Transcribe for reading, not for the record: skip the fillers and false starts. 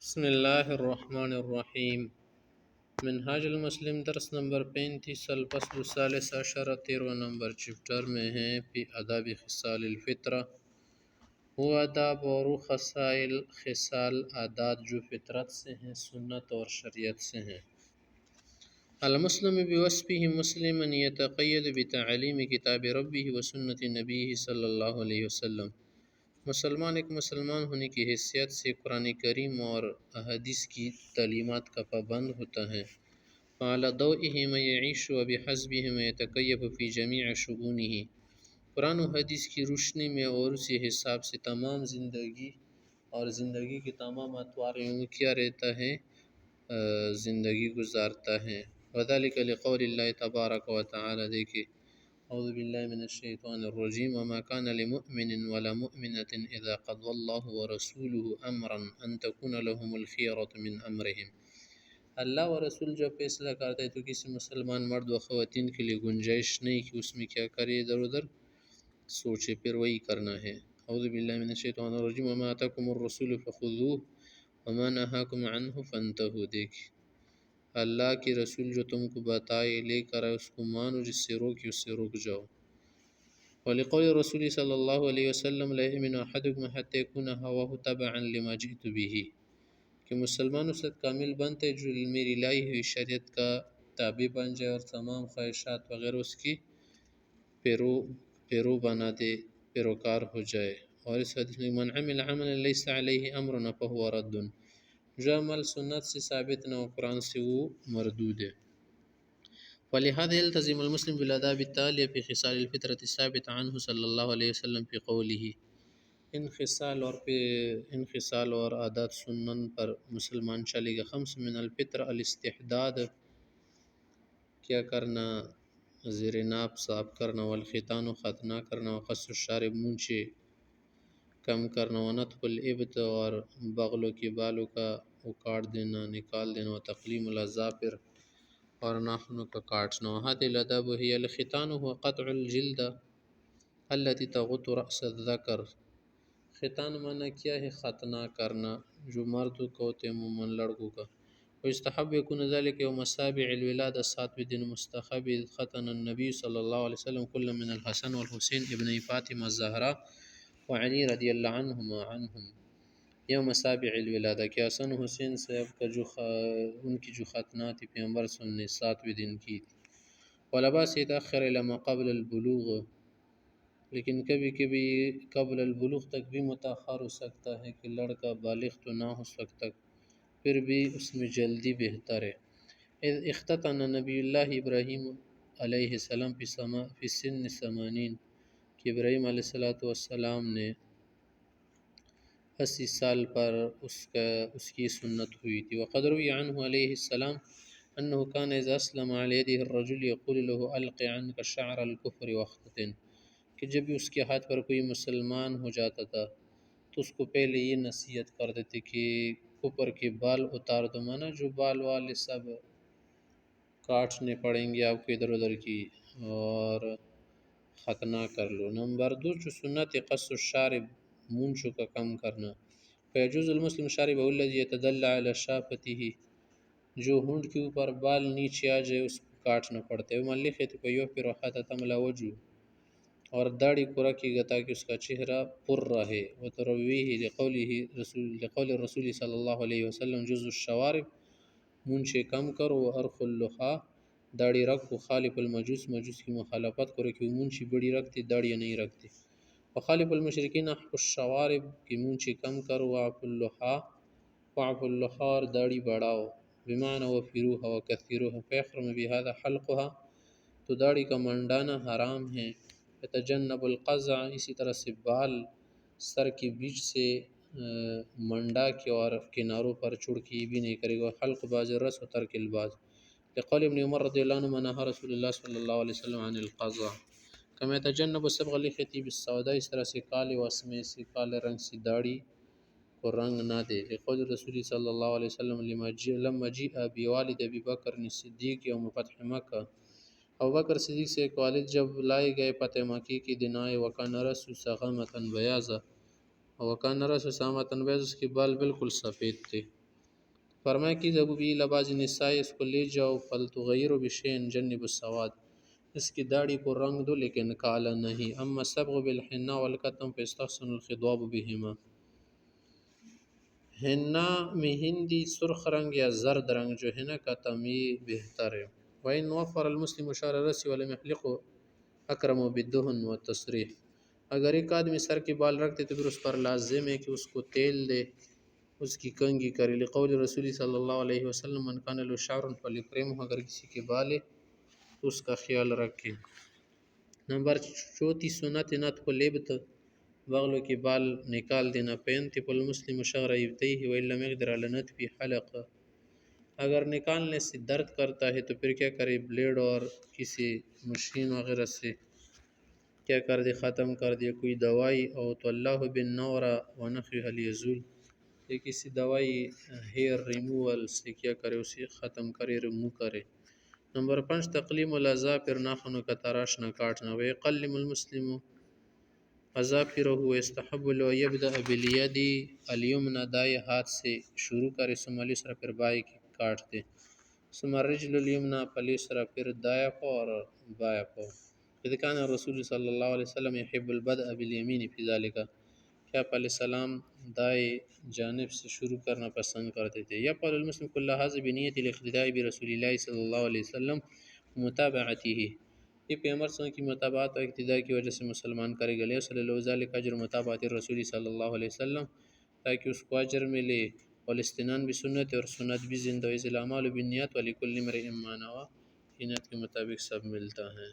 بسم اللہ الرحمن الرحیم۔ منہاج المسلم درس نمبر 35 الفصل الثالث عشر 13 نمبر چپٹر میں ہیں فی آداب خصال الفطرہ، وہ آداب اور خصال عادات جو فطرت سے ہیں، سنت اور شریعت سے ہیں۔ المسلم بوصفه مسلما يتقيد بتعلیم کتاب ربه وسنت نبیہ صلی اللہ علیہ وسلم۔ مسلمان ایک مسلمان ہونے کی حیثیت سے قرآن کریم اور احادیث کی تعلیمات کا پابند ہوتا ہے۔ فعلى ضوئه ما يعيش وبحسبه ما يتكيف في جميع شؤونه، قرآن و حدیث کی روشنی میں اور اسی حساب سے تمام زندگی کے تمام اطوار میں کیا رہتا ہے، زندگی گزارتا ہے۔ وذلك لقول اللہ تبارک و تعالی، دیکھیں اعوذ باللہ من الشیطان الرجیم، وما كان لمؤمن ولا مؤمنة اذا قضى الله ورسوله امرا ان تكون لهم الخيرة من امرهم۔ اللہ و رسول جب فیصلہ کرتے ہیں تو کسی مسلمان مرد و خواتین کے لیے گنجائش نہیں کہ اس میں کیا کرے، ادھر ادھر سوچے، پھر وہی کرنا ہے۔ اعوذ باللہ من الشیطان الرجیم، وما آتاکم الرسول فخذوه وما نهاکم عنہ فانتہوا۔ دیکھ اللہ کی رسول جو تم کو بتائے لے کر اس کو مانو، جس سے روکی اس سے رک جاؤ۔ ولقول رسول صلی اللہ علیہ وسلم لا یؤمن احدکم حتی یکون هواه تبعا لما جئت به، کہ مسلمان اس وقت کامل بنتے جو میری لائی ہوئی شریعت کا تابع بن جائے اور تمام خواہشات وغیرہ اس کی پیرو بنا دے، پیروکار ہو جائے۔ اور اس حدیث میں من عمل عملا لیس علیہ امرنا فهو رد، جو عمل سنت سے ثابت نہ ہو قرآن سے وہ مردود ہے۔ ولہذا يلتزم المسلم بالآداب التالية في خصال الفطرة الثابتة عنه صلی اللہ علیہ وسلم في قوله۔ ان خصال اور عادات سنن پر مسلمان چلے گا۔ خمس من الفطر الاستحداد، کیا کرنا، زیر ناپ صاف کرنا، والختان ختنہ کرنا، وقص الشارب مونچھے کم کرنا، ونتف الابط اور بغلوں کے بالوں کا اکاڑ دینا، نکال دینا، وتقلیم الاظافر اور ناخنوں کا کاٹنا۔ وهذه الآداب هي الختان هو قطع الجلد التي تغط رأس الذکر۔ ختان معنی کیا ہے؟ ختنہ کرنا، جو مردوں کا ہوتے ہیں، عموماً لڑکوں کا۔ ويستحب يكون ذلك يوم السابع الولادة، 7ویں دن مستحب ختن النبی صلی اللہ علیہ وسلم كل من الحسن والحسین ابن فاطمہ الزہرا وعلی رضی اللہ عنہم یوم سابع الولادہ، کہ حسن حسین صاحب کا ان کی جو ختنہ تھی پیغمبر صلی اللہ علیہ وسلم نے 7ویں دن کی تھی۔ ولا باس يتأخر إلى ما قبل البلوغ، لیکن کبھی کبھی قبل البلوغ تک بھی متاخر ہو سکتا ہے کہ لڑکا بالغ تو نہ ہو سکتا، پھر بھی اس میں جلدی بہتر ہے۔ اذ اختتن نبی اللہ ابراہیم علیہ السلام فی سن 80، کہ ابراہیم علیہ السلام نے 80 سال پر اس کی سنت ہوئی تھی۔ وقد روی عنہ علیہ السلام انه كان اذا اسلم على يده الرجل يقول له الق عنك شعر الكفر واختتن، کہ جب بھی اس کے ہاتھ پر کوئی مسلمان ہو جاتا تھا تو اس کو پہلے یہ نصیحت کر دیتے کہ کفر کے بال اتار دو، مانا جو بال والے سب کاٹنے پڑیں گے آپ کو ادھر ادھر کی، اور ختنہ کر لو۔ نمبر 2 جو سنت قص الشارب، مونچھوں کا کم کرنا۔ فیجوز المسلم شاربہ الذی یتدلی علی شافته، جو ہونٹ کے اوپر بال نیچے آ جائے اس کو کاٹنا پڑتا ہے۔ وملخیت فیوفر حتی تملا وجهه، اور داڑھی کو رکھے گا تاکہ اس کا چہرہ پر رہے۔ وترویہ لقول رسول صلی اللہ علیہ وسلم جز الشوارب، مونچھے کم کرو، وارخ اللحى، داڑھی رکھو، خالف المجوس، مجوس کی مخالفت کرو کہ وہ مونچھی بڑی رکھتی داڑھی نہیں رکھتی۔ وخالف المشرکین احف الشوارب، کی مونچھے کم کرو، واعف اللحى، اور داڑھی بڑھاؤ، بمعنی وفروها وکثروها، فیحرم بهذا حلقها، تو داڑھی کا منڈانا حرام ہے۔ یتجنب القزع، اسی طرح سے بال سر کے بیچ سے منڈا کے اور کناروں پر چڑ کے یہ بھی نہیں کرے گا۔ حلق باز الرأس و ترک الباز، لقول ابن عمر رضی اللہ عنہ نہى رسول اللہ صلی اللہ علیہ وسلم عن القزع۔ كما يتجنب صبغ اللحية بالسوداء، اس طرح سے کالے وسمے سے کالے رنگ سے داڑھی کو رنگ نہ دے۔ لقول رسول صلی اللہ علیہ وسلم لما جیء بوالد ابی بکر الصدیق یوم فتح مکہ، ابوبکر صدیق سے ایک والد جب لائے گئے فتح مکی کے دن آئے، وکان رأسه سغامة بیاضا، وکان رأسه سغامة بیاضا، اس کے بال بالکل سفید تھے۔ فرمایا کہ جب بھی لباز نساء اس کو لے جاؤ فلتغیر بشین جنب السواد، اس کی داڑھی کو رنگ دو لیکن کالا نہیں، اما الصبغ بالحناء والکتم فاستحسن الخضاب بہما، حنا میں ہندی سرخ رنگ یا زرد رنگ جو ہے نا کتم یہ بہتر ہے۔ وَإِنْ وَفَّرَ الْمُسْلِمُ شَعْرَ رَأْسِهِ وَلَمْ يَحْلِقْهُ أَكْرَمُ بِالدُّهْنِ وَالتَّصْرِيحِ، اگر ایک آدمی سر کے بال رکھتے تو پھر اس پر لازم ہے کہ اس کو تیل دے، اس کی کنگھی کرے، لقول رسول صلی اللہ علیہ وسلم من کان له شعر فلیکرمہ، اگر کسی کے بال ہے تو اس کا خیال رکھے۔ نمبر 34 سنت نتف الابط، بغلوں کے بال نکال دینا، فینتف المسلم شعر ابطیہ وان لم یقدر علی نتف حلق، اگر نکالنے سے درد کرتا ہے تو پھر کیا کرے، بلیڈ اور کسی مشین وغیرہ سے کیا کر دے، ختم کر دے، کوئی دوائی، او تو اللہ بن نورا ونفیہ لیزول، یہ کسی دوائی ہیئر ریموول سے کیا کرے، اسے ختم کرے، ریمو کرے۔ نمبر 5 تقلیم الاظافر، ناخنوں کا تراشنا کاٹنا، ویقلم المسلم اظافرہ ویستحب له یبدأ بالید الیمنی، دائیں ہاتھ سے شروع کرے، ثم الیسری، پھر بائیں کی کاٹ دے، ثم الرجل الیمنی فالیسری، پھر دائیں پاؤں اور بائیں پاؤں۔ اذ کان رسول صلی اللہ علیہ وسلم یحب البدء بالیمین فی ذلک، کہ آپ علیہ السلام دائیں جانب سے شروع کرنا پسند کرتے تھے۔ یفعل المسلم کل ھذا بنیۃ الاقتداء برسول اللہ صلی اللہ علیہ وسلم متابعتہ، یہ پیغمبر صلی اللہ علیہ وسلم کی متابعت اور اقتداء کی وجہ سے مسلمان کرے گا، لیحصل له ذلک اجر متابعت الرسول صلی اللہ علیہ وسلم، تاکہ اس کو اجر ملے، والاستنان بسنت، اور سنت بھی زندہ، اذ الاعمال بالنیات ولکل امرئ ما نوی، نیت کے مطابق سب ملتا ہے۔